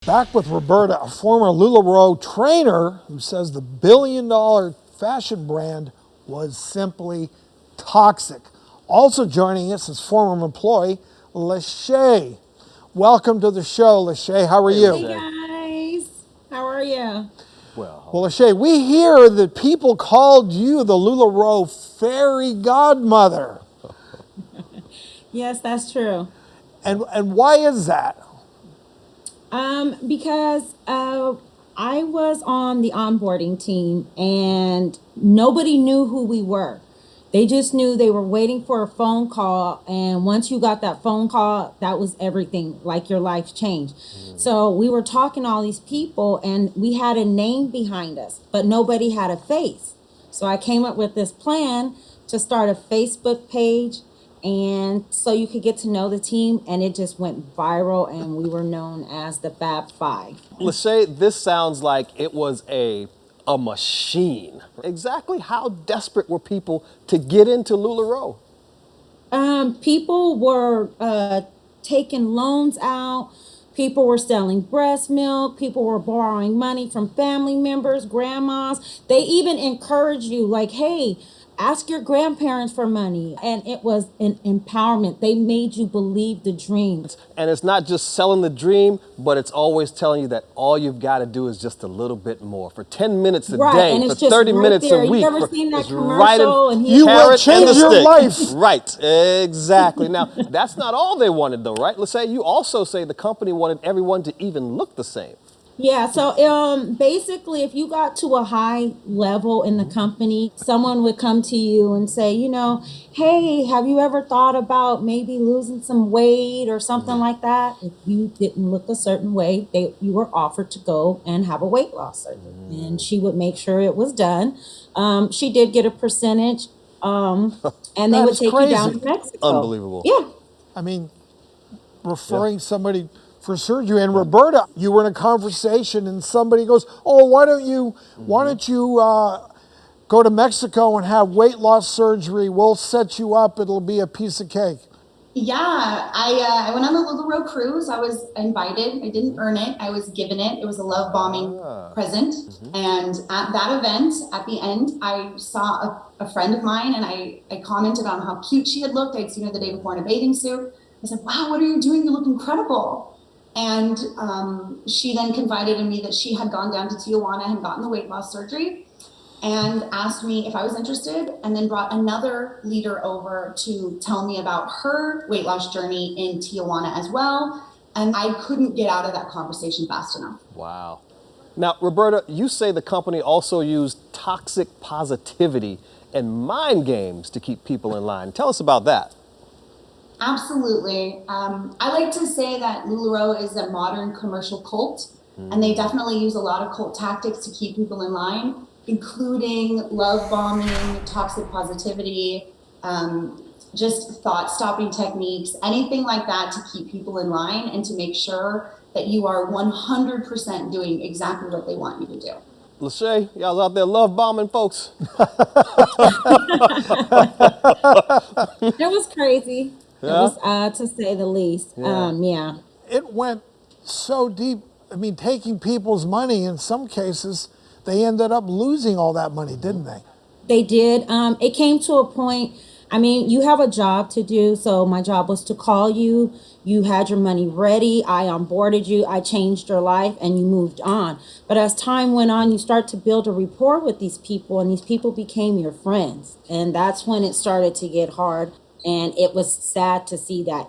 Back with Roberta, a former LuLaRoe trainer who says the billion-dollar fashion brand was simply toxic. Also joining us is former employee LaShae. Welcome to the show, LaShae. How are you? Hey guys, how are you? Well, LaShae, we hear that people called you the LuLaRoe fairy godmother. Yes, that's true. And why is that? Because I was on the onboarding team and nobody knew who we were. They just knew they were waiting for a phone call, and once you got that phone call, that was everything, like your life changed. So we were talking to all these people and we had a name behind us, but nobody had a face. So I came up with this plan to start a Facebook page and so you could get to know the team, and it just went viral and we were known as the Fab Five. LaShae, this sounds like it was a machine. Exactly how desperate were people to get into LuLaRoe? People were taking loans out. People were selling breast milk. People were borrowing money from family members, grandmas. They even encourage you, like, hey, ask your grandparents for money. And it was an empowerment. They made you believe the dream. And it's not just selling the dream, but it's always telling you that all you've got to do is just a little bit more. For 10 minutes a day, And for it's just 30 right minutes there. a week. You ever seen that it's commercial? And You will carrot and change the your stick. life. Right, exactly. Now, that's not all they wanted though, right? Let's say you also say the company wanted everyone to even look the same. Yeah, so basically if you got to a high level in the company, someone would come to you and say, hey, have you ever thought about maybe losing some weight or something like that? If you didn't look a certain way, you were offered to go and have a weight loss surgery. And she would make sure it was done. She did get a percentage, and they That would is take you down crazy. to Mexico. Unbelievable. Yeah. I mean, referring somebody for surgery. And Roberta, you were in a conversation and somebody goes, oh, why don't you go to Mexico and have weight loss surgery? We'll set you up. It'll be a piece of cake. Yeah, I went on the LuLaRoe cruise. I was invited. I didn't earn it. I was given it. It was a love bombing present. And at that event, at the end, I saw a friend of mine, and I commented on how cute she had looked. I'd seen her the day before in a bathing suit. I said, wow, what are you doing? You look incredible. And she then confided in me that she had gone down to Tijuana and gotten the weight loss surgery, and asked me if I was interested, and then brought another leader over to tell me about her weight loss journey in Tijuana as well. And I couldn't get out of that conversation fast enough. Wow. Now, Roberta, you say the company also used toxic positivity and mind games to keep people in line. Tell us about that. Absolutely. I like to say that LuLaRoe is a modern commercial cult, and they definitely use a lot of cult tactics to keep people in line, including love bombing, toxic positivity, just thought-stopping techniques, anything like that to keep people in line and to make sure that you are 100% doing exactly what they want you to do. LaShae, y'all out there love bombing folks? It was crazy. It was to say the least. Yeah. It went so deep. I mean, taking people's money, in some cases, they ended up losing all that money, didn't they? They did. It came to a point, I mean, you have a job to do. So my job was to call you. You had your money ready. I onboarded you. I changed your life and you moved on. But as time went on, you start to build a rapport with these people, and these people became your friends. And that's when it started to get hard. And it was sad to see that